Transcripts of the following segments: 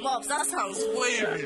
Bobs, that sounds weird.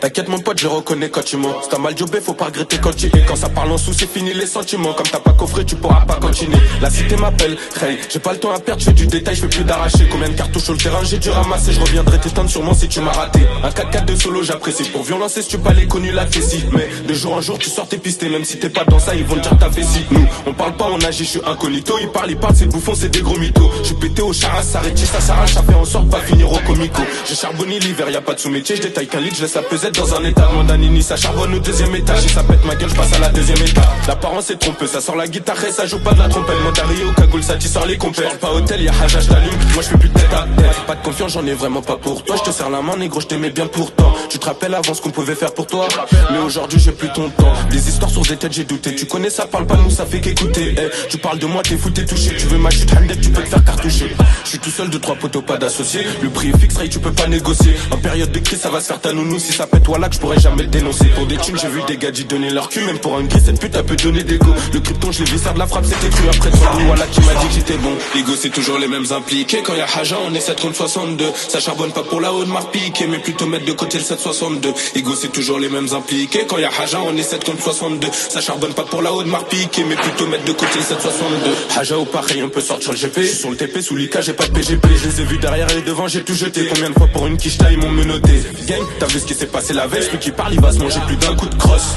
T'inquiète mon pote, je reconnais quand tu mens. Si t'as mal jobé, faut pas regretter quand tu es. Quand ça parle en sous, c'est fini les sentiments. Comme t'as pas coffré, tu pourras pas continuer. La cité m'appelle, hey, j'ai pas le temps à perdre, je fais du détail, je fais plus d'arracher. Combien de cartouches sur le terrain, j'ai dû ramasser. Je reviendrai t'éteindre sûrement si tu m'as raté. Un 4-4 de solo, j'apprécie. Pour violence, si tu pas les connu la fessie. Mais de jour en jour, tu sors tes pistes. Même si t'es pas dans ça, ils vont te dire ta vessie. Nous, on parle pas, on agit, je suis incognito. Ils parlent, c'est bouffon, c'est des gros mythos. Je suis pété au charas, s'arrêter, ça s'arrache, ça fait en sorte pas finir au comico. J'ai charbonné l'hiver, y a pas de sous-métier, je détaille qu'un litre, je laisse la pesette dans un état. Mandanini, ça charbonne au deuxième étage. Si ça pète ma gueule, je passe à la deuxième étape. L'apparence est trompeuse, ça sort la guitare et ça joue pas de la trompette. Montario au cagoule, ça sort les compères. J'parle pas hôtel, y'a haja, j't'allume. Moi j'fais plus de tête à tête. Pas de confiance, j'en ai vraiment pas pour toi. J'te serre la main, négro, j't'aimais bien pourtant. Tu te rappelles avant ce qu'on pouvait faire pour toi. Mais aujourd'hui j'ai plus ton temps. Des histoires sur des têtes, j'ai douté. Tu connais ça, parle pas, nous ça fait qu'écouter. Tu parles de moi, t'es fou, t'es touché. Tu veux ma chute, handed, tu peux te faire cartoucher. J'suis tout seul, 2-3 poteaux, pas d'associés. Le prix est fixe, Ray, tu peux pas négocier. En période de crise, ça va se faire ta nounou. Si ça pète, voilà que j'pourrais jamais le dénoncer. Pour des thunes, j'ai vu des gadgets donner leur cul. Même pour un gris, cette pute, elle peut donner des go. Le krypton, je l'ai vissé de la frappe, c'était cru après toi. Voilà qui m'a dit que j'étais bon. Ego, c'est toujours les mêmes impliqués. Quand y'a haja, on est 7 contre 62. Ça charbonne pas pour la haute marque piquée, mais plutôt mettre de côté le 762. Ego, c'est toujours les mêmes impliqués. Quand y'a haja, on est 7 contre 62. Ça charbonne pas pour la haute marque piquée, mais plutôt mettre de côté le 762. Haja ou pareil, on peut sortir le GP. J'suis sur le TP, sous l'IK, j'ai pas de PGP. Je les ai vus derrière et devant, j'ai tout jeté. Combien de fois pour une quicheta, ils m'ont menotté. Gang, t'as vu ce qui s'est passé la veille, celui qui parle, il va se manger plus d'un coup de crosse.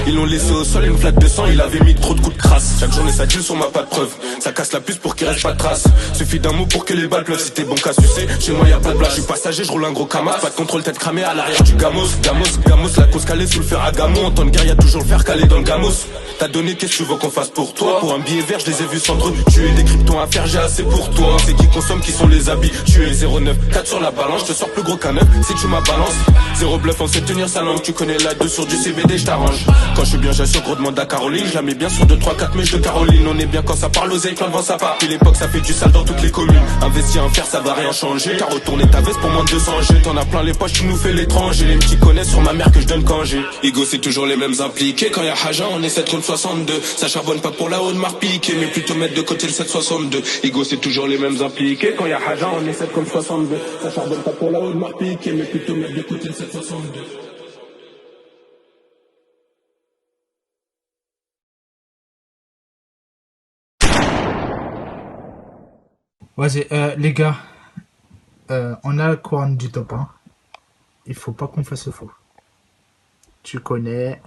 Ils l'ont laissé au sol, une flaque de sang, il avait mis trop de coups de crasse. Chaque journée ça tue sur ma pas de preuve. Ça casse la puce pour qu'il reste pas de traces. Suffit d'un mot pour que les balles pleuvent. Si t'es bon qu'à sucer, chez moi y'a pas de place. Je suis passager, je roule un gros camas. Pas de contrôle, tête cramée à l'arrière du gamos. Gamos, la cause calée sous le fer à gamon. En temps de guerre y'a toujours le fer calé dans le gamos. T'as donné, qu'est-ce que tu veux qu'on fasse pour toi? Pour un billet vert, je les ai vus s'entretuer. Des kryptons à faire, j'ai assez pour toi. C'est qui consomme, qui sont les habits. Tu es 0,9, 4 sur la balance. Je te sors plus gros qu'un 9, si tu m'as balance. Zéro bluff, on sait tenir sa langue. Tu connais la 2 sur du CBD, je t'arrange. Quand je suis bien, j'assure, gros demande à Caroline. Je la mets bien sur 2, 3, 4 mèches de Caroline. On est bien quand ça parle aux ailes, plein de vent ça part. Puis l'époque, ça fait du sale dans toutes les communes. Investir, un fer, ça va rien changer. T'as retourné ta veste pour moins de 200 G. T'en as plein les poches, tu nous fais l'étranger. Les petits connaissent sur ma mère que je donne quand j'ai. Ego, c'est toujours les mêmes impliqués. Quand y'a haja, on est 7 contre 62. Ça charbonne pas pour la haute marque piquée, mais plutôt mettre de côté le 762. Ego, c'est toujours les mêmes impliqués. Quand y'a haja, on est 7 contre 62. Ça charbonne pas pour la haute marque piquée, mais plutôt mettre de côté le 762. Vas-y, les gars, on a le coin du top 1. Il faut pas qu'on fasse le faux. Tu connais.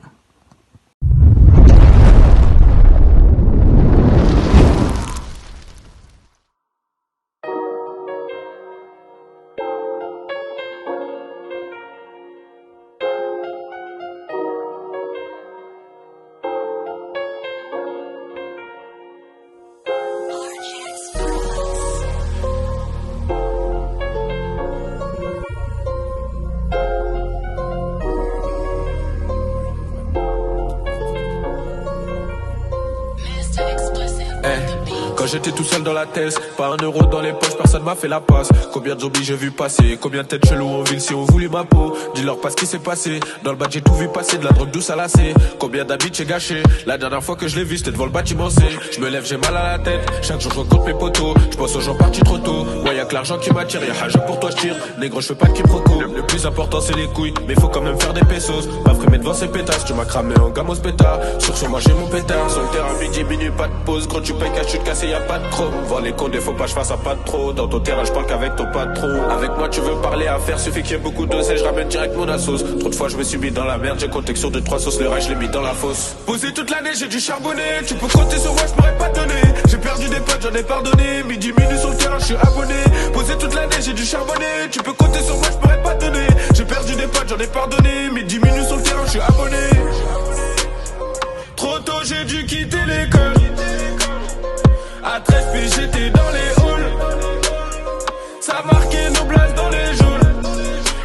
Quand j'étais tout seul dans la thèse, pas un euro dans les poches, personne m'a fait la passe. Combien de zombies j'ai vu passer, combien de têtes cheloues en ville si on voulait ma peau. Dis-leur pas ce qui s'est passé, dans le bac j'ai tout vu passer, de la drogue douce à lacée. Combien d'habits j'ai gâché, la dernière fois que je l'ai vu c'était devant le bâtiment C. Je me lève, j'ai mal à la tête, chaque jour je recompte mes poteaux. Je pense aux gens partis trop tôt, ouais y'a que l'argent qui m'attire, y'a haja pour toi je tire. Négro je fais pas de quiproquo, le plus important c'est les couilles, mais faut quand même faire des pesos. Pas frimer devant ces pétasses, tu m'as cramé en gamos pétard. Sur moi j'ai mon pétard, sur le terrain midi minutes pas de pause. Quand tu payes cash tu te casses y'a pas de chrome. Voir les condés faut pas je fasse à pas de trop. Dans ton terrain je parle qu'avec ton patron. Avec moi tu veux parler à faire, suffit qu'il y ait beaucoup d'oseille, je ramène direct mon assos. Trop de fois je me suis mis dans la merde, j'ai compté sur 2-3 sauces, le reste je l'ai mis dans la fosse. Posé toute l'année j'ai dû charbonner, tu peux compter sur moi je pourrais pas te donner. J'ai perdu des potes j'en ai pardonné, midi minutes sur le terrain je suis abonné. Posé toute l'année j'ai dû charbonner, tu peux compter sur moi je pourrais pas te donner. J'ai perdu des potes j'en ai pardonné, midi minutes sur le terrain je suis abonné. Trop tôt j'ai dû quitter l'école. À 13 pieds j'étais dans les halls. Ça marquait nos places dans les geôles.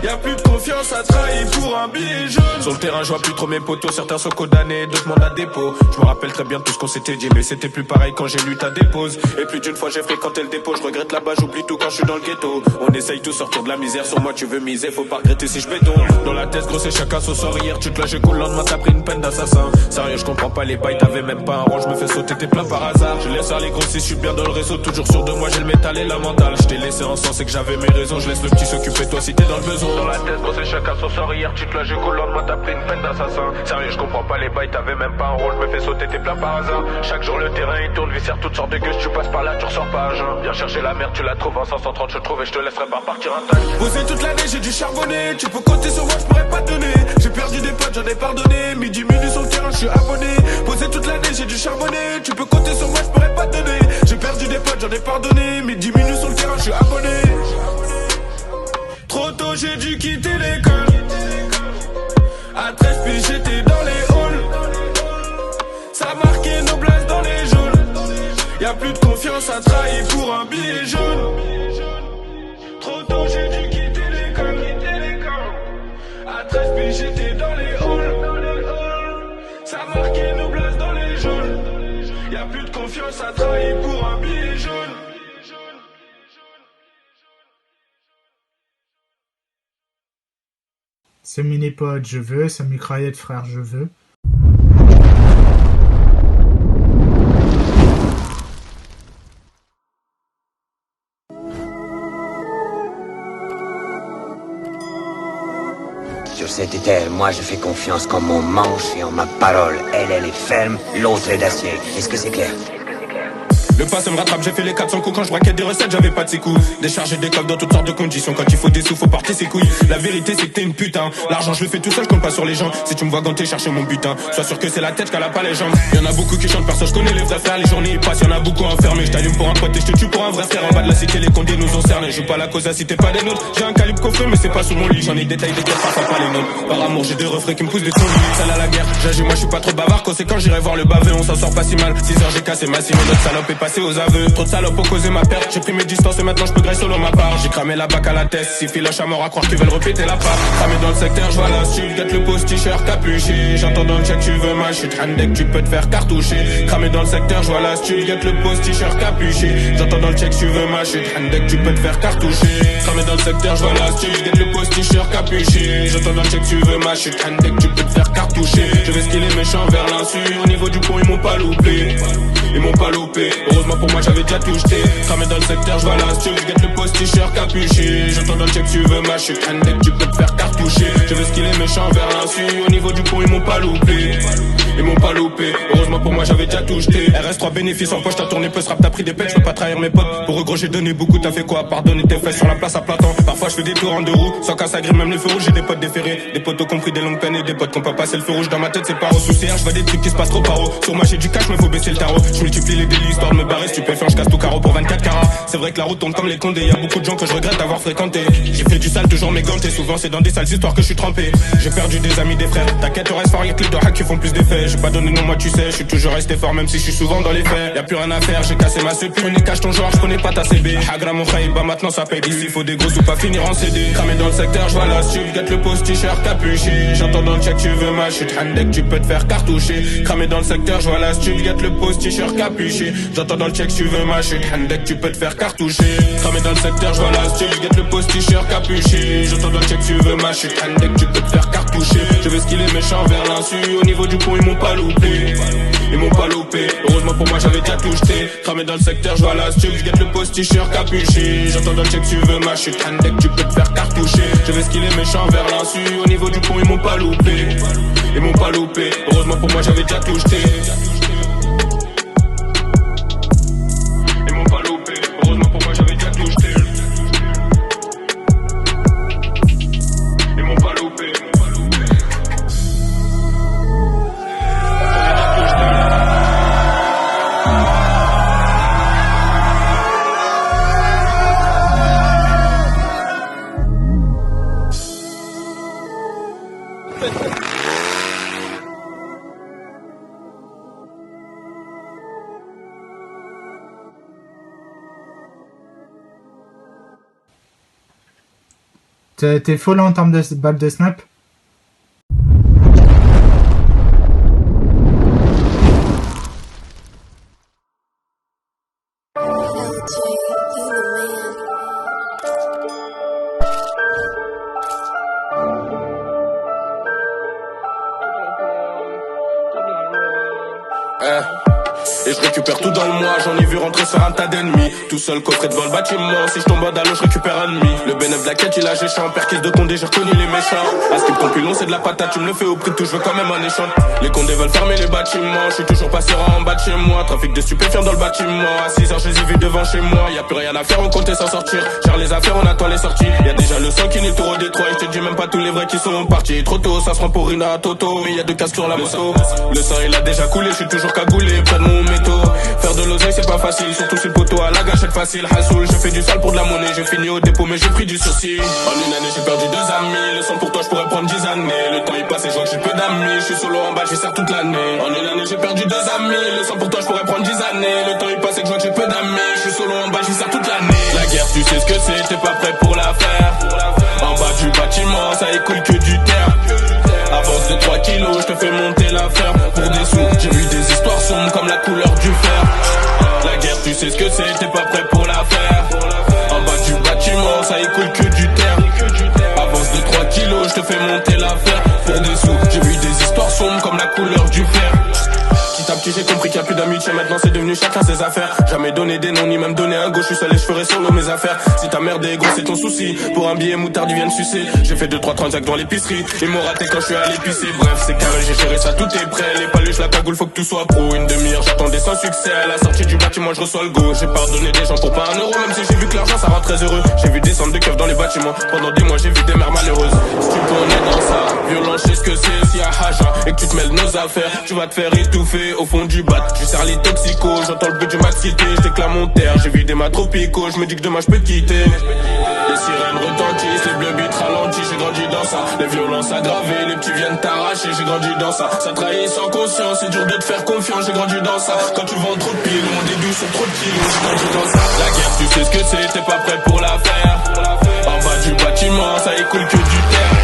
Y'a plus de confiance a trahi pour un billet jaune. Sur le terrain, je vois plus trop mes potos. Certains sont condamnés, d'autres m'en a dépôt. Je me rappelle très bien tout ce qu'on s'était dit, mais c'était plus pareil quand j'ai lu ta dépose. Et plus d'une fois j'ai fréquenté le dépôt. Je regrette là-bas, j'oublie tout quand je suis dans le ghetto. On essaye tout sortir de la misère. Sur moi tu veux miser, faut pas regretter si je béton. Dans la tête, gros, c'est chacun son sort. Hier tu te lâches cool, le lendemain t'as pris une peine d'assassin. Sérieux, je comprends pas les bails, t'avais même pas un rôle. Je me fais sauter tes plats par hasard. Je laisse aller gros si je suis bien dans le réseau. Toujours sûr de moi, j'ai le métal et la mentale. Je t'ai laissé en sens, c'est que j'avais mes raisons. Je laisse le petit s'occuper, toi si t'es dans le besoin. Dans la tête, gros, c'est chacun son sort. Hier tu te lâches cool, le lendemain t'as pris une peine d'assassin. Sérieux, je comprends pas les bails, t'avais même pas un rôle. Je me fais sauter tes plats par hasard. Chaque jour le terrain il tourne, viscère toutes sortes de gueules. Tu passes par là, tu ressors pas à jeun. Viens chercher la merde, tu la trouves en 530, je te trouve et je te laisserai pas partir intact. Posé toute l'année, j'ai dû charbonner. Tu peux compter sur moi, je pourrais pas te donner. J'ai perdu des potes, j'en ai pardonné. Midi, minutes sur le terrain, je suis abonné. Posé toute l'année, j'ai dû charbonner. Tu peux compter sur moi, je pourrais pas te donner. J'ai perdu des potes, j'en ai pardonné. Midi, minutes sur le terrain, je suis abonné. Trop tôt, j'ai dû quitter l'école. À 13 piges, j'étais dans les halls. Ça marquait nos places dans les jaunes. Y'a plus de confiance à trahir pour un billet jaune. Trop tôt, j'ai dû quitter l'école. À 13 piges, j'étais dans les halls. Ça marquait nos places dans les jaunes. Y'a plus de confiance à trahir pour un billet jaune. C'est mini-pod, je veux. C'est mitraillette, frère, je veux. Sur cette terre, moi je fais confiance qu'en mon manche et en ma parole. Elle est ferme, l'autre est d'acier. Est-ce que c'est clair? Le passé me rattrape, j'ai fait les 400 coups quand je braquais des recettes, j'avais pas de ces coups. Décharger des coques dans toutes sortes de conditions. Quand il faut des sous, faut porter ses couilles. La vérité c'est que t'es une putain. L'argent je le fais tout seul, je compte pas sur les gens. Si tu me vois ganter, chercher mon butin. Sois sûr que c'est la tête qu'elle a pas les jambes. Y'en a beaucoup qui chantent, personne je connais les vrais frères. Les journées ils passent, y'en a beaucoup enfermés. Je t'allume pour un pote et je te tue pour un vrai frère. En bas de la cité, les condés nous ont cernés. Je joue pas la cause, si t'es pas des nôtres. J'ai un calibre coffré, mais c'est pas sous mon lit. J'en ai détaillé des cœurs, parfois pas les nôtres. Par amour, j'ai des refrains qui me poussent des sons. Salle à la guerre, j'agis, moi je suis pas trop bavard. Conséquent, j'irai voir le baveux, on s'en sort pas si mal. 6 heures, j'ai cassé ma cime, notre salope est passée aux aveux. Salope pour causer ma perte, j'ai pris mes distances et maintenant je peux graisser solo ma part. J'ai cramé la bac à la tête, si filoche à mort à croire qu'ils veulent répéter la part. Cramé dans le secteur, je vois la suite, get le post t-shirt capuché. J'entends dans le check, tu veux ma chute, handek, tu peux te faire cartoucher. Cramé dans le secteur, je vois la suite, get le post t-shirt capuché. J'entends dans le check, tu veux ma chute, handek, tu peux te faire cartoucher. Cramé dans le secteur, je vois la suite, get le post t-shirt capuché. J'entends dans le check, tu veux ma chute, handek, tu peux te faire cartoucher. Je vais skiller méchant vers l'insu, au niveau du pont ils m'ont pas loupé. Ils m'ont pas loupé, heureusement pour moi j'avais déjà tout jeté. Cramé dans le secteur, je vois l'astuce, get le post t-shirt capuché. J'entends dans le check, tu veux ma chute, handek, tu peux te faire cartoucher. Je veux skiller méchant vers l'insu, au niveau du pont ils m'ont pas loupé. Ils m'ont pas loupé, heureusement pour moi j'avais déjà tout jeté. RS3 bénéfice en poche, t'as tourné peu, rap, t'as pris des pets, je peux pas trahir mes potes. Pour eux gros j'ai donné beaucoup, t'as fait quoi? Pardonner tes fesses sur la place à plein temps. Parfois je fais des tours en deux roues, sans casse à grille, même les feux rouges, j'ai des potes déférés. Des potes ont compris des longues peines et des potes qui ont pas passé le feu rouge. Dans ma tête c'est pas au souci, je vois des trucs qui se passent trop par haut. Sur moi j'ai du cash, mais faut baisser le tarot. Je multiplie les délits, histoire de me barrer, stupéfiant, je casse tout carreau pour 24 carats. C'est vrai que la route tourne comme les condés, y a beaucoup de gens que je regrette d'avoir fréquenté. J'ai fait du sale, toujours méganté, souvent c'est dans des sales histoires que je suis trempé. J'ai perdu des amis, des frères, t'inquiète, reste fort, y'a que les deux hacks qui font plus d'effets. J'ai pas donné non, moi tu sais, je suis toujours resté fort même si je suis souvent dans les faits. Y'a plus rien à faire, j'ai cassé ma sepu, on cache ton genre, je connais pas ta CB. Hagra mon khaïb, bah maintenant ça paye d'ici, faut des gros ou pas finir en CD. Cramé dans le secteur, je vois la stup, get le post t-shirt capuché. J'entends dans le check, tu veux ma chute, handek, tu peux te faire cartoucher. Cramé dans le secteur, je vois la stup, get le post t-shirt capuché. J'entends dans le check, tu veux ma chute, handek, tu peux te faire cartoucher. Cramé dans le secteur, je vois la stup, get le post t-shirt capuché. J'entends dans le check, tu veux ma chute, handek, tu peux te faire cartoucher. Je vais skiller méchant vers l'insu, au niveau du pont ils m'ont pas loupé. Ils m'ont pas loupé, heureusement pour moi j'avais déjà tout jeté. Cramé dans le secteur, je vois la stup, get le post t-shirt capuché. J'entends dans le check, tu veux ma chute, handek, tu peux te faire cartoucher. Je vais skiller méchant vers l'insu, au niveau du pont ils m'ont pas loupé. Ils m'ont pas loupé, heureusement pour moi j'avais déjà tout jeté. Ils m'ont pas loupé, heureusement pour moi j'avais déjà tout jeté. Ils m'ont pas loupé, T'es faux là en termes de balles de snap? Et je récupère tout dans le mois, j'en ai vu rentrer sur un tas d'ennemis. Tout seul coffré devant le bâtiment, si je tombe à l'eau je récupère un demi. Le bénéf de la quête il a géchant, perquise de condé j'ai reconnu les méchants. À ce qui me compte plus long c'est de la patate, tu me le fais au prix de tout, je veux quand même un échange. Les condés veulent fermer les bâtiments, je suis toujours pas serein en bas de chez moi. Trafic de stupéfiants dans le bâtiment, à 6h je les ai vus devant chez moi. Y'a plus rien à faire, on comptait s'en sortir. Gère les affaires, on attend les sorties. Y'a déjà le sang qui n'est tout au Détroit, je te dis même pas tous les vrais qui sont partis. Trop tôt, ça se prend pour une Toto, mais y'a deux casques sur la moto. Le sang il a déjà coulé, je suis toujours cagoulé près de mon métaux. Faire de l'oseille c'est pas facile, surtout sur le poteau à la gâchette facile. Hassoul, je fais du sale pour de la monnaie, j'ai fini au dépôt mais j'ai pris du sursis. En une année j'ai perdu 2 amis, le sang pour toi je pourrais prendre 10 années. Le temps il passe et je vois que j'ai peu d'amis, je suis solo en bas, je sers toute l'année. En une année j'ai perdu 2 amis, le sang pour toi je pourrais prendre 10 années. Le temps il passe et je vois que j'ai peu d'amis, je suis solo en bas, je sers toute l'année. La guerre tu sais ce que c'est, t'es pas prêt pour la faire. En bas du bâtiment, ça écoule que du terre. Avance de 3 kilos, je te fais monter l'affaire. Pour des sous, j'ai vu des histoires sombres comme la couleur du fer. La guerre tu sais ce que c'est, t'es pas prêt pour la faire. En bas du bâtiment, ça écoule que du terre. Avance de 3 kilos, je te fais monter l'affaire. Pour des sous, j'ai vu des histoires sombres comme la couleur du fer. Petit à petit j'ai compris qu'il y a plus d'amitié, maintenant c'est devenu chacun ses affaires. Jamais donné des noms ni même donné un go, je suis seul et je ferai solo mes affaires. Si ta merde est gros c'est ton souci, pour un billet moutarde ils viennent sucer. J'ai fait 2-3 transacts dans l'épicerie, ils m'ont raté quand je suis allé pisser. Bref c'est carré, j'ai géré ça, tout est prêt. Les paluches, la cagoule, faut que tout soit pro. Une demi-heure j'attendais sans succès, à la sortie du bâtiment je reçois le go. J'ai pardonné des gens pour pas 1 euro, même si j'ai vu que l'argent ça rend très heureux. J'ai vu descendre de keufs dans les bâtiments, pendant des mois j'ai vu des mères malheureuses. Si tu connais dans ça, violence je sais ce que c'est. Si y'a haja et que tu te mêles nos affaires, tu vas te faire étouffer au fond du bat. Je sers les toxicos, j'entends le bruit du max quitter. Je déclame mon terre, j'ai vu des mâts tropicaux. Je me dis que demain je peux te quitter. Les sirènes retentissent, les bleus bits ralentissent. J'ai grandi dans ça, les violences aggravées. Les petits viennent t'arracher, j'ai grandi dans ça. Ça trahit sans conscience, c'est dur de te faire confiance. J'ai grandi dans ça, quand tu vends trop de piles, mon début sur trop de kilos. J'ai grandi dans ça. La guerre tu sais ce que c'est, t'es pas prêt pour la faire. En bas du bâtiment, ça écoule que du terre.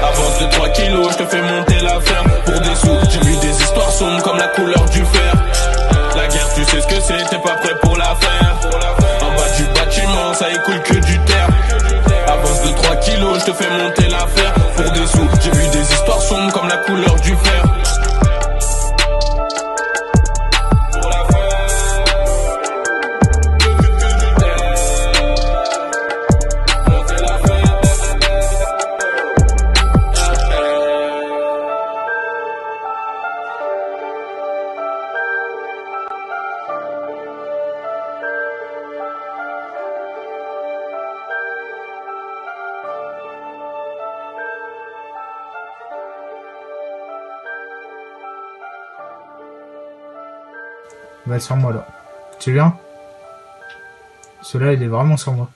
Avance de 3 kilos, je te fais monter l'affaire. Pour des sous, j'ai vu des histoires sombres comme la couleur du fer. La guerre tu sais ce que c'est, t'es pas prêt pour la faire. En bas du bâtiment, ça écoule que du terre. Avance de 3 kilos, je te fais monter l'affaire. Pour des sous, j'ai vu des histoires sombres comme la couleur du fer. Va sur moi là. Tu viens? Celui-là il est vraiment sur moi.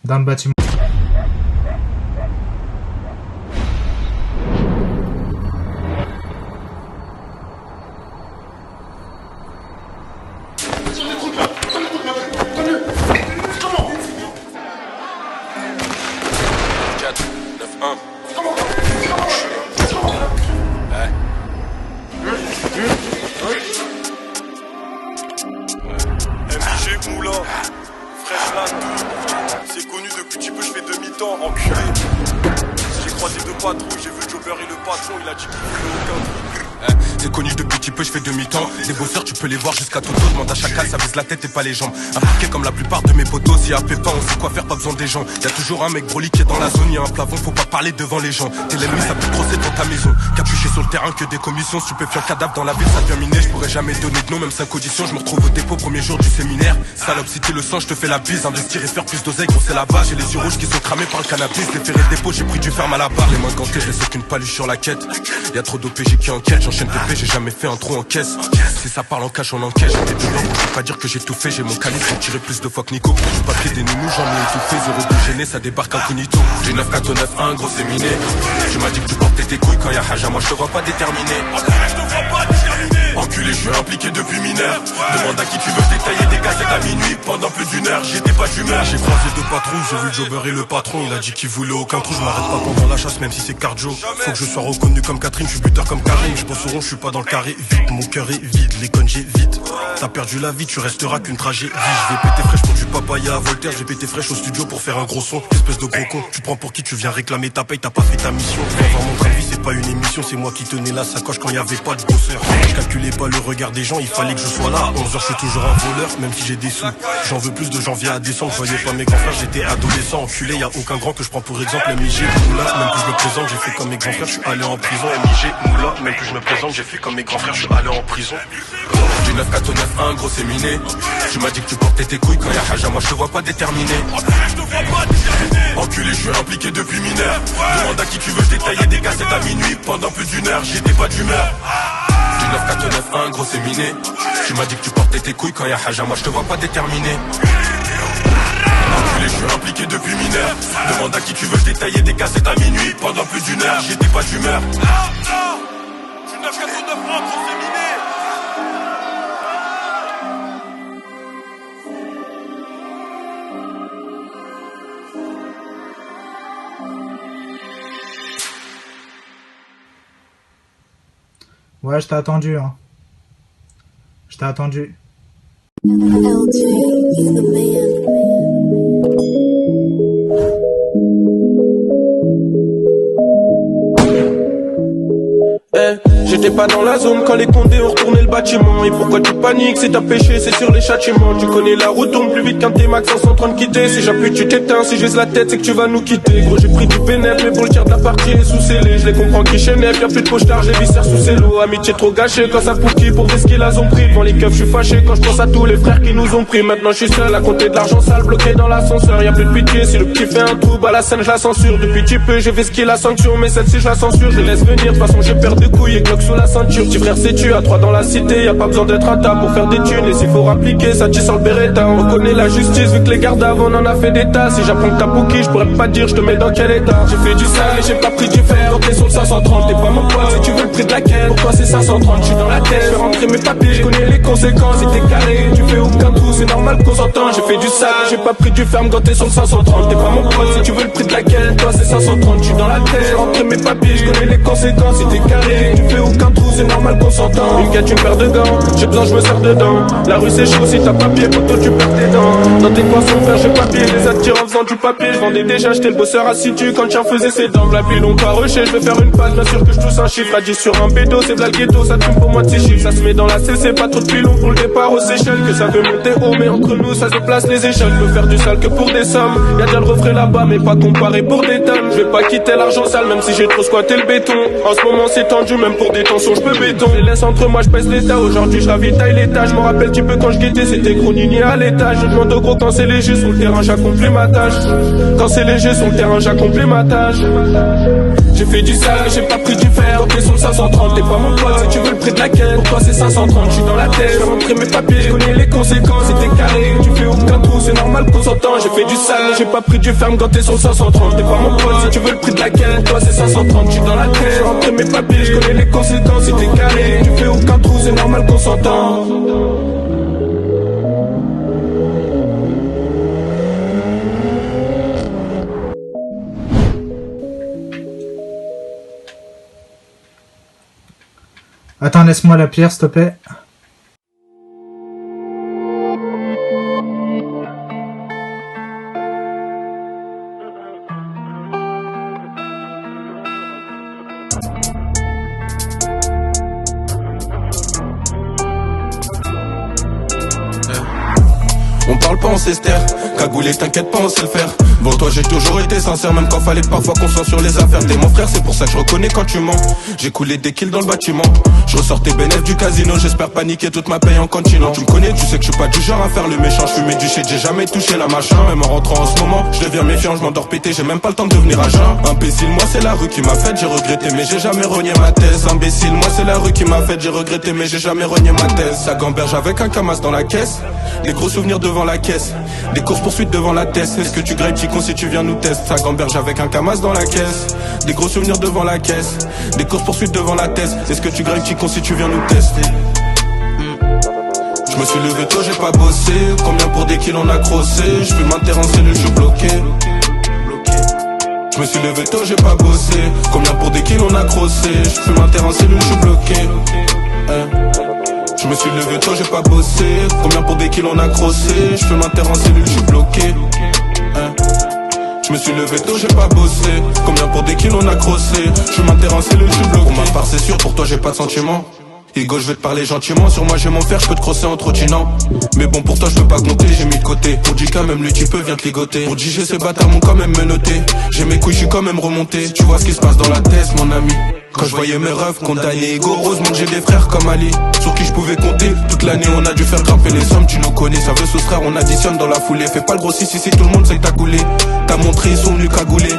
Dans le bâtiment. C'est connu depuis petit peu, je fais demi-temps, enculé. J'ai croisé 2 patrouilles, j'ai vu Jobber et le patron, il a dit qu'il voulait aucun truc. C'est connu depuis petit peu, je fais demi-temps. Des bosseurs, tu peux les voir jusqu'à Toto. Demande à chacal, ça vise la tête et pas les jambes. Impliqué comme la plupart de mes potos. Si à pépin, on sait quoi faire, pas besoin des gens. Y'a toujours un mec broli qui est dans la zone. Y'a un plafond, faut pas parler devant les gens. T'es l'ennemi, ça peut trosser dans ta maison. Capuché sur le terrain, que des commissions. Stupéfiant cadavre dans la ville, ça devient miné. Je pourrais jamais donner de nom, même 5 auditions. Je me retrouve au dépôt, premier jour du séminaire. Salope, si t'es le sang, je te fais la bise. Investir et faire plus d'oseille, gros, c'est là-bas. J'ai les yeux rouges qui sont cramés par le cannabis. Les ferrés de dépôt, j'ai pris du ferme à la barre. Les mains gantées, je laisse aucune paluche sur la quête. Y'a trop d'OPG qui enquête, j'enchaîne TP, j'ai jamais fait un trou en caisse. Si ça parle en cash, on encaisse. J'étais dedans, je peux pas dire que j'ai tout fait. J'ai mon calibre, j'ai tiré plus de fois que Nico. Du papier des nounous, j'en ai étouffé. Zéro de gêné, ça débarque incognito. J'ai 9-4-9-1, gros c'est miné. Tu m'as dit que tu portais tes couilles quand y'a haja, moi je te vois pas déterminé. En Enculé, je suis impliqué depuis mineur. Demande à qui tu veux détailler des cassettes à minuit. Pendant plus d'une heure, j'étais pas d'humeur. J'ai croisé deux patrouilles, j'ai vu le jobber et le patron. Il a dit qu'il voulait aucun trou, je m'arrête pas pendant la chasse même si c'est cardio. Faut que je sois reconnu comme Catherine, je suis buteur comme Karim. Je bosse au rond, je suis pas dans le carré. Vite, mon cœur est vide, les connes j'ai vite. T'as perdu la vie, tu resteras qu'une tragédie. Je vais péter fraîche pour du papaya à Voltaire. J'ai pété fraîche au studio pour faire un gros son. Espèce de gros con, tu prends pour qui tu viens réclamer ta paye, t'as pas fait ta mission. Tu vas voir mon train de vie, c'est pas une émission, c'est moi qui tenais la sacoche quand y avait pas de bosseur. Je calculais pas le regard des gens, il fallait que je sois là. À 11h, je suis toujours un voleur, même si j'ai des sous. J'en veux plus de janvier à décembre, je voyais pas mes grands frères, j'étais adolescent. Enculé, y a aucun grand que je prends pour exemple. MIG, Moula, même plus je me présente, j'ai fait comme mes grands frères, je suis allé en prison. MIG, Moula, même plus je me présente, j'ai fait comme mes grands frères, je suis allé en prison. Du 9-4 au 9-1, gros c'est miné. Tu m'as dit que tu portais tes couilles quand y'a Haja, moi je te vois pas déterminé. Enculé, je suis impliqué depuis mineur. Demande à qui tu veux détailler des cassettes à minuit. Pendant plus d'une heure, j'étais pas d'humeur. Du 9-4 au 9-1, gros c'est miné. Tu m'as dit que tu portais tes couilles quand y'a Haja, moi je te vois pas déterminé. Enculé, je suis impliqué depuis mineur. Demande à qui tu veux détailler des cassettes à minuit. Pendant plus d'une heure, j'étais pas d'humeur. Du 9-4 au 9-1, gros c'est miné. Ouais, je t'ai attendu, hein. Je t'ai attendu. J'étais pas dans la zone quand les condés ont retourné le bâtiment. Et pourquoi tu paniques, c'est ta péché, c'est sur les châtiments. Tu connais la route, tourne plus vite qu'un T-Max en train de quitter. Si j'appuie tu t'éteins, si j'aise la tête c'est que tu vas nous quitter. Gros j'ai pris du bénéfice, mais pour le tiers de la partie est sous scellé. Je les comprends qui chaînait, y'a plus de pochetard, j'ai viscère sous ses lots. Amitié trop gâchée quand ça pouquille pour risquer la zone pris. Devant les keufs je suis fâché quand je pense à tous les frères qui nous ont pris. Maintenant je suis seul à compter de l'argent sale bloqué dans l'ascenseur. Y'a plus de pitié, si le petit fait un trou, bah la scène je la censure. Depuis petit peu j'ai fait ce qui est la sanction, mais celle-ci je la censure. Je les laisse venir, de toute façon j'ai perdu de couilles et Glock sous la ceinture. Frère sais-tu, à 3 dans la cité, y'a pas besoin d'être à table pour faire des thunes. Et s'il faut rappliquer, ça tire sur le Beretta. On reconnaît la justice, vu que les gardes avant on en a fait des tas. Si j'apprends que t'as bouqué, je pourrais pas te dire, je te mets dans quel état. J'ai fait du sale et j'ai pas pris du fer, t'es sur le 530. T'es pas mon pote, si tu veux le prix de la quête, pour toi c'est 530. Je suis dans la tête, je vais rentrer mes papiers, je connais les conséquences. Et t'es carré, tu fais aucun trou, c'est normal qu'on s'entende. J'ai fait du sale, j'ai pas pris du ferme quand t'es sur le 530. T'es pas mon pote, si tu veux le prix de la quête, toi c'est 530. Je suis dans la tête, je vais rentrer mes papiers, je connais les conséquences. Et t'es carré, tu fais aucun trou, c'est normal qu'on s'entend. Une quête, une paire de gants, j'ai besoin, je me sers dedans. La rue c'est chaud, si t'as papier, poto tu perds tes dents. Dans tes poissons faire j'ai papier, les attire en faisant du papier. Je vendais déjà, j'étais le bosseur assidu quand tiens faisait ses dents. La pile on pas rushé, je vais faire une page, bien sûr que je touche un chiffre. A 10 sur un bédo, c'est de la ghetto, ça fume pour moi de 6 chiffres. Ça se met dans la CC, pas trop de pilons pour le départ aux Seychelles. Que ça veut monter haut, mais entre nous ça se déplace les échelles. Je peux faire du sale que pour des sommes, y'a déjà le refrain là-bas, mais pas comparé pour des tonnes. Je vais pas quitter l'argent sale, même si j'ai trop squatté le béton. En ce moment c'est tendu, même pour des tensions, je peux béton. Je les laisse entre moi, je pèse l'état. Aujourd'hui je ravitaille l'état, je m'en rappelle tu peux quand je guettais, c'était gros nini à l'étage. Je demande au gros quand c'est léger sur le terrain, j'accomplis ma tâche. Quand c'est léger sur le terrain, j'accomplis ma tâche. J'ai fait du sale, j'ai pas pris du fer, ok sur le 530. T'es pas mon pote, si tu veux le prix de la quête, pour toi c'est 530. Je suis dans la tête, je vais rentrer mes papiers, je connais les conséquences. Et t'es carré, tu fais aucun trou, c'est normal qu'on s'entend. J'ai fait du sale, j'ai pas pris du ferme quand t'es sur le 530. T'es pas mon pote, si tu veux le prix de la quête, toi c'est 530. Je suis dans la tête, je vais rentrer mes papiers, je connais les conséquences. Et t'es carré, tu fais aucun trou, c'est normal qu'on s'entend. Attends, laisse-moi la pierre, s'il te plaît. On parle pas, on s'estère. Cagoulé, t'inquiète pas, on sait le faire. Bon, toi j'ai toujours été sincère, même quand fallait parfois qu'on soit sur les affaires. T'es mon frère, c'est pour ça que je reconnais quand tu mens. J'ai coulé des kills dans le bâtiment. Je ressortais bénéf du casino, j'espère paniquer toute ma paye en continuant. Tu me connais, tu sais que je suis pas du genre à faire le méchant. Je fumais du shit, j'ai jamais touché la machin. Même en rentrant en ce moment, je deviens méfiant, je m'endors pété, j'ai même pas le temps de devenir agent. Imbécile, moi c'est la rue qui m'a fait, j'ai regretté mais j'ai jamais renié ma thèse. Imbécile, moi c'est la rue qui m'a fait, j'ai regretté mais j'ai jamais renié ma thèse. Ça gamberge avec un camas dans la caisse. Des gros souvenirs devant la caisse. Des courses poursuites devant la tête. Est-ce que tu grailles petit con si tu viens nous tester? Ça gamberge avec un camas dans la caisse. Des gros souvenirs devant la caisse. Des courses poursuites devant la tête. Est-ce que tu grailles petit con si tu viens nous tester? Je me suis levé tôt, j'ai pas bossé. Combien pour des kills on a crossé? Je fume un terre en cellule, je suis bloqué. Je me suis levé tôt, j'ai pas bossé. Combien pour des kills on a crossé? Je fume un terre en cellule, je suis bloqué. Je me suis levé tôt, j'ai pas bossé. Combien pour des kills on a crossé? Je fume un terre en cellule, je suis bloqué. Je me suis levé tôt, j'ai pas bossé. Combien pour des kills on a crossé? Je m'enterre en cellule, je suis bloqué. Pour ma part c'est sûr, pour toi j'ai pas de sentiments. Ego, je vais te parler gentiment. Sur moi j'ai mon fer, je peux te crosser en trottinant. Mais bon, pour toi je peux pas compter, j'ai mis de côté. Pour JK même lui tu peux, viens te ligoter. Pour DJ ces bâtards m'ont quand même menotté. J'ai mes couilles, je suis quand même remonté. Tu vois ce qui se passe dans la tête mon ami. Quand je voyais mes refs condamnés, Ego, heureusement que j'ai des frères comme Ali, sur qui je pouvais compter. Toute l'année on a dû faire grimper les sommes, tu nous connais. Ça veut soustraire, on additionne dans la foulée. Fais pas le gros si tout le monde sait que t'as coulé. T'as montré, ils sont venus cagouler.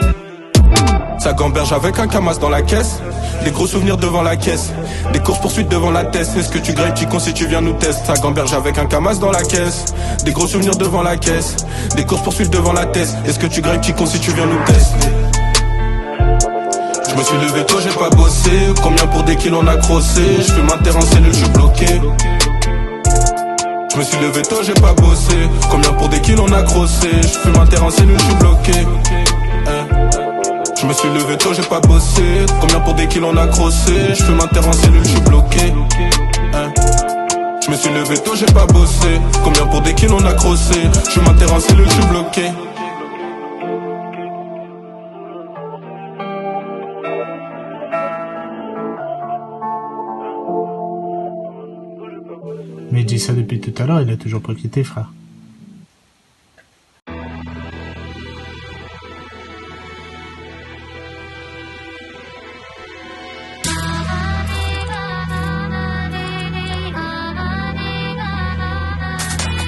Ça gamberge avec un camas dans la caisse. Des gros souvenirs devant la caisse. Des courses poursuites devant la tête. Est-ce que tu grailles, tu si tu viens nous tester? Ça gamberge avec un camas dans la caisse. Des gros souvenirs devant la caisse. Des courses poursuites devant la tête. Est-ce que tu grailles, tu si tu viens nous tester? Je me suis levé tôt, j'ai pas bossé. Combien pour des kills on a crossé? Je fume un terre en cellule, je suis bloqué. Je me suis levé tôt, j'ai pas bossé. Combien pour des kills on a crossé? Je fume un terre en cellule, je suis bloqué. Je me suis levé tôt, j'ai pas bossé. Combien pour des kills on a crossé? Je fume un terre en cellule, je suis bloqué. Je me suis levé tôt, j'ai pas bossé. Combien pour des kills on a crossé? Je fume un terre en cellule, je suis bloqué. Mais il dit ça depuis tout à l'heure, il a toujours pas quitté, frère.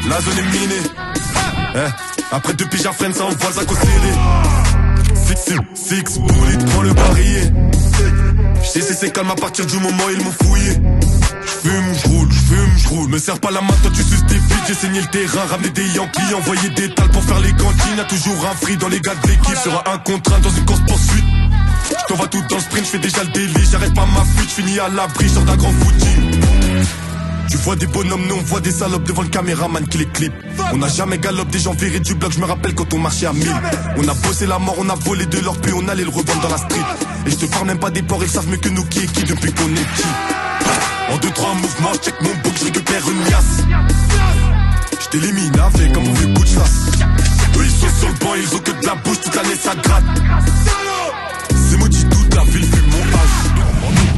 La zone est minée. Après deux piges à freine, ça envoie le sac au serré. Six bullet, prends le barillet. J'ai cessé calme à partir du moment où ils m'ont fouillé. J'fume, me serre pas la main, toi tu suces tes bites. J'ai saigné le terrain, ramené des Yankees, envoyé des tales pour faire les cantines. Y'a toujours un free dans les gars de l'équipe. Sera un contre un dans une course poursuite. J't'envoie tout dans le sprint, j'fais déjà le délit. J'arrête pas ma fuite, j'finis à l'abri, j'sors d'un grand footing. Tu vois des bonhommes, nous on voit des salopes devant le caméraman qui les clip. On n'a jamais galop, des gens virés du bloc, je me rappelle quand on marchait à 1000. On a bossé la mort, on a volé de l'or, puis on allait le revendre dans la street. Et je te parle même pas des porcs, ils savent mieux que nous qui est qui depuis qu'on est petit. En 2-3 mouvements, check mon book, je récupère une liasse. Je t'élimine avec un mauvais coup de chasse. Eux ils sont sur le banc, ils ont que de la bouche, toute l'année ça gratte. C'est maudit, toute la ville fume mon âge.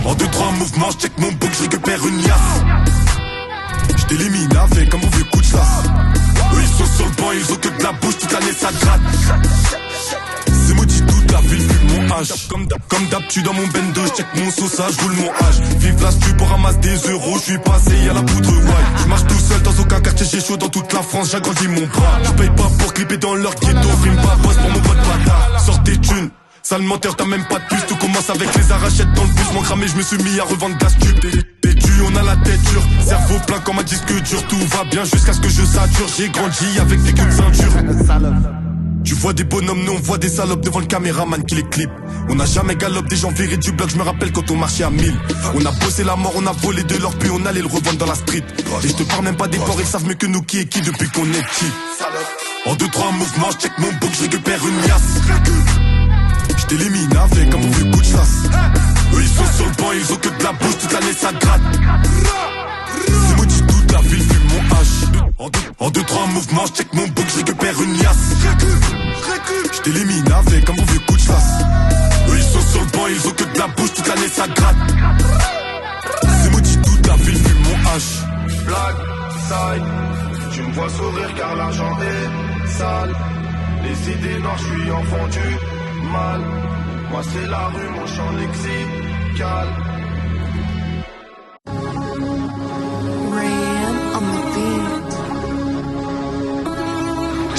En 2-3 mouvements, check mon book, je récupère une liasse. Je t'élimine avec un mauvais coup de chasse. Eux ils sont sur le banc, ils ont que de la bouche, toute l'année ça gratte. C'est maudit, toute la ville fume mon âge. Comme d'hab, tu dans mon bendo, check mon sauce, je roule mon âge. Vive la stu pour ramasser des euros, je suis passé à la poudre white. Je marche tout seul dans aucun quartier, j'ai chaud dans toute la France, j'agrandis mon bras. Je paye pas pour clipper dans leur ghetto, frime pas boss pour mon pote bâtard. Sors tes thunes, sale menteur, t'as même pas de puce. Tout commence avec les arrachettes dans le bus, mon cramé, je me suis mis à revendre de la stup. T'es dû, on a la tête dure, cerveau plein comme un disque dur. Tout va bien jusqu'à ce que je sature, j'ai grandi avec des queues de ceinture. Tu vois des bonhommes, nous on voit des salopes devant le caméraman qui les clip. On n'a jamais galop, des gens virés du bloc, je me rappelle quand on marchait à 1000. On a bossé la mort, on a volé de l'or, puis on allait le revendre dans la street. Et je te parle même pas des porcs, ils savent mieux que nous qui est qui depuis qu'on est petit. En 2-3 mouvements, je check mon book, je récupère une liasse. Je t'élimine avec un mauvais coup de chasse. Eux ils sont sur le banc, ils ont que de la bouche, toute l'année ça gratte. C'est maudit, toute la ville fume mon H. En 2-3 mouvements, je check mon book, je récupère une liasse. Je t'élimine avec un mauvais coup de chasse. Eux ils sont sur le banc, ils ont que de la bouche, toute l'année ça gratte. C'est maudit, toute la ville fume mon H. Black side, tu me vois sourire car l'argent est sale. Les idées noires, je suis enfant du mal. Moi c'est la rue, mon champ lexical.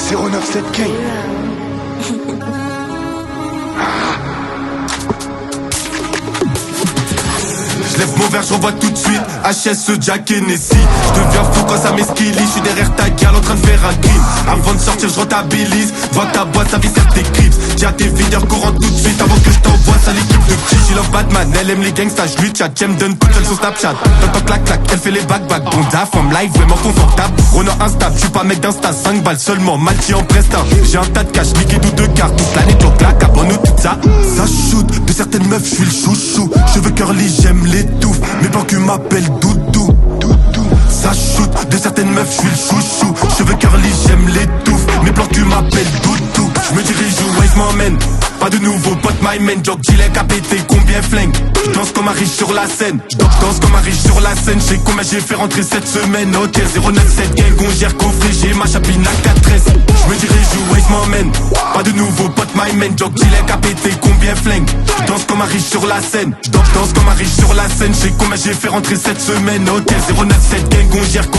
097K. Je lève mon verre, je revois tout de suite HS, Jack Hennessy. Je deviens fou quand ça m'esquilie. Je suis derrière ta gueule en train de faire un crime. Avant de sortir, je rentabilise. Vois ta boîte, ça viscère tes clips. J'ai à tes videurs courant tout de suite avant que je t'envoie ça l'équipe de petits. love Batman, elle aime les gangsters, je lui chat, j'aime donne toute seule sur Snapchat. T'entends clac clac, elle fait les back-back. Bon daf, en live, vraiment confortable. Renault instable, je suis pas mec d'insta, 5 balles seulement, Malti en presta. J'ai un tas de cash, liquide ou de cartes, toute l'année cloque clac, abonne tout ça. Ça shoot, de certaines meufs, je suis le chouchou. Cheveux curly, j'aime les touffes, mes plans que m'appellent Doudou. Ça shoot, de certaines meufs, je suis le chouchou. Cheveux curly, j'aime les touffes, mes plans que m'appellent Doudou. Je me dirige où Waze m'emmène. Pas de nouveau pote my man, job gilet KPT, combien flingue. Je danse comme un riche sur la scène. Je danse comme un riche sur la scène. Je sais combien j'ai fait rentrer cette semaine. Ok 097 gang, on gère coffré, j'ai ma chapine à 4S. Je me dirige où Waze m'emmène. Pas de nouveau pote my man, job gilet KPT, combien flingue. Je danse comme un riche sur la scène. Je danse comme un riche sur la scène. Je sais combien j'ai fait rentrer cette semaine. Ok 097 gang, on gère coffré.